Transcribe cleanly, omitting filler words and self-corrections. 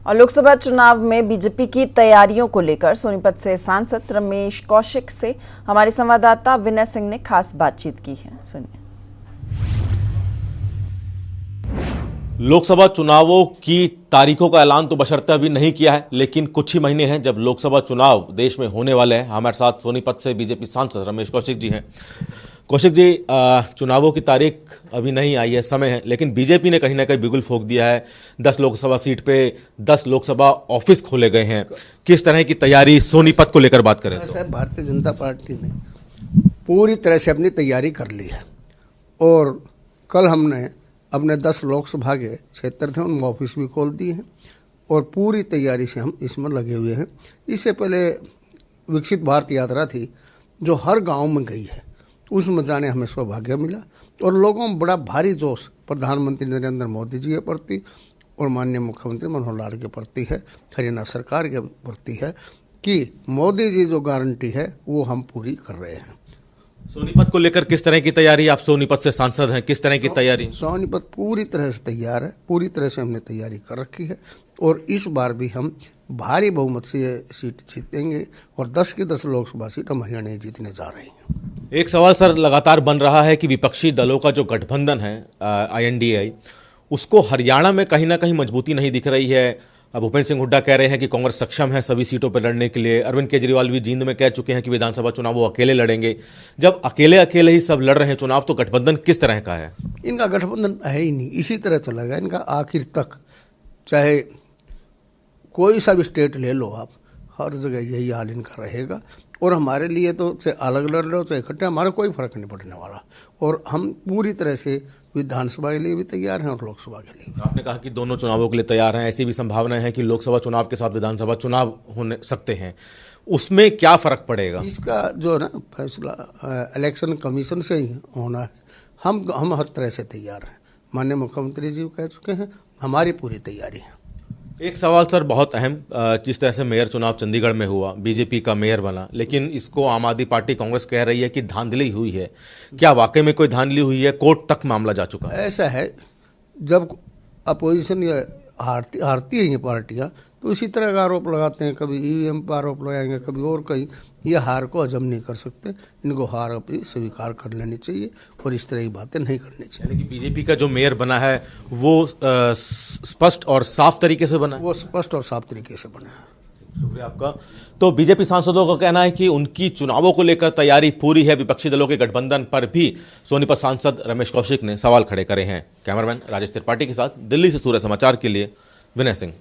और लोकसभा चुनाव में बीजेपी की तैयारियों को लेकर सोनीपत से सांसद रमेश कौशिक से हमारे संवाददाता विनय सिंह ने खास बातचीत की है। सुनिए। लोकसभा चुनावों की तारीखों का ऐलान तो बशर्ते अभी नहीं किया है, लेकिन कुछ ही महीने हैं जब लोकसभा चुनाव देश में होने वाले हैं। हमारे साथ सोनीपत से बीजेपी सांसद रमेश कौशिक जी हैं। कौशिक जी, चुनावों की तारीख अभी नहीं आई है, समय है, लेकिन बीजेपी ने कहीं ना कहीं बिगुल फूंक दिया है। 10 लोकसभा सीट पे 10 लोकसभा ऑफिस खोले गए हैं। किस तरह की तैयारी सोनीपत को लेकर बात करें तो? भारतीय जनता पार्टी ने पूरी तरह से अपनी तैयारी कर ली है और कल हमने अपने 10 लोकसभा के क्षेत्र थे उनमें ऑफिस भी खोल दिए हैं और पूरी तैयारी से हम इसमें लगे हुए हैं। इससे पहले विकसित भारत यात्रा थी जो हर गांव में गई है, उसमें जाने हमें सौभाग्य मिला और लोगों में बड़ा भारी जोश प्रधानमंत्री नरेंद्र मोदी जी के प्रति और माननीय मुख्यमंत्री मनोहर लाल के प्रति है, हरियाणा सरकार के प्रति है कि मोदी जी जो गारंटी है वो हम पूरी कर रहे हैं। सोनीपत को लेकर किस तरह की तैयारी? आप सोनीपत से सांसद हैं, किस तरह की तैयारी? सोनीपत पूरी तरह से तैयार है, पूरी तरह से हमने तैयारी कर रखी है और इस बार भी हम भारी बहुमत से ये सीट जीतेंगे और 10 की 10 लोकसभा सीट हम हरियाणा जीतने जा रहे हैं। एक सवाल सर लगातार बन रहा है कि विपक्षी दलों का जो गठबंधन है INDA, उसको हरियाणा में कहीं ना कहीं मजबूती नहीं दिख रही है। भूपेंद्र सिंह हुड्डा कह रहे हैं कि कांग्रेस सक्षम है सभी सीटों पर लड़ने के लिए। अरविंद केजरीवाल भी जींद में कह चुके हैं कि विधानसभा चुनाव वो अकेले लड़ेंगे। जब अकेले ही सब लड़ रहे हैं चुनाव, तो गठबंधन किस तरह का है? इनका गठबंधन है ही नहीं, इसी तरह चलेगा इनका आखिर तक। चाहे कोई सा भी स्टेट ले लो आप, हर जगह यही हाल इनका रहेगा और हमारे लिए तो चाहे अलग लड़ लो चाहे इकट्ठे, हमारा कोई फर्क नहीं पड़ने वाला और हम पूरी तरह से विधानसभा के लिए भी तैयार हैं और लोकसभा के लिए भी। आपने कहा कि दोनों चुनावों के लिए तैयार हैं, ऐसी भी संभावनाएं हैं कि लोकसभा चुनाव के साथ विधानसभा चुनाव होने सकते हैं। उसमें क्या फर्क पड़ेगा? इसका जो है ना फैसला इलेक्शन कमीशन से ही होना है। हम हर तरह से तैयार हैं, माननीय मुख्यमंत्री जी कह चुके हैं, हमारी पूरी तैयारी है। एक सवाल सर बहुत अहम, जिस तरह से मेयर चुनाव चंडीगढ़ में हुआ, बीजेपी का मेयर बना, लेकिन इसको आम आदमी पार्टी कांग्रेस कह रही है कि धांधली हुई है। क्या वाकई में कोई धांधली हुई है? कोर्ट तक मामला जा चुका है। ऐसा है, जब अपोजिशन या हारती है ये पार्टियां तो इसी तरह का आरोप लगाते हैं, कभी EVM पर आरोप लगाएंगे, कभी और कहीं। ये हार को हजम नहीं कर सकते, इनको हार भी स्वीकार कर लेनी चाहिए और इस तरह की बातें नहीं करनी चाहिए। यानी कि बीजेपी का जो मेयर बना है वो स्पष्ट और साफ तरीके से बना है? वो स्पष्ट और साफ तरीके से बना है। शुक्रिया आपका। तो बीजेपी सांसदों का कहना है कि उनकी चुनावों को लेकर तैयारी पूरी है। विपक्षी दलों के गठबंधन पर भी सोनीपत सांसद रमेश कौशिक ने सवाल खड़े करे हैं। कैमरामैन राजेश त्रिपाठी के साथ दिल्ली से सूर्य समाचार के लिए विनय सिंह।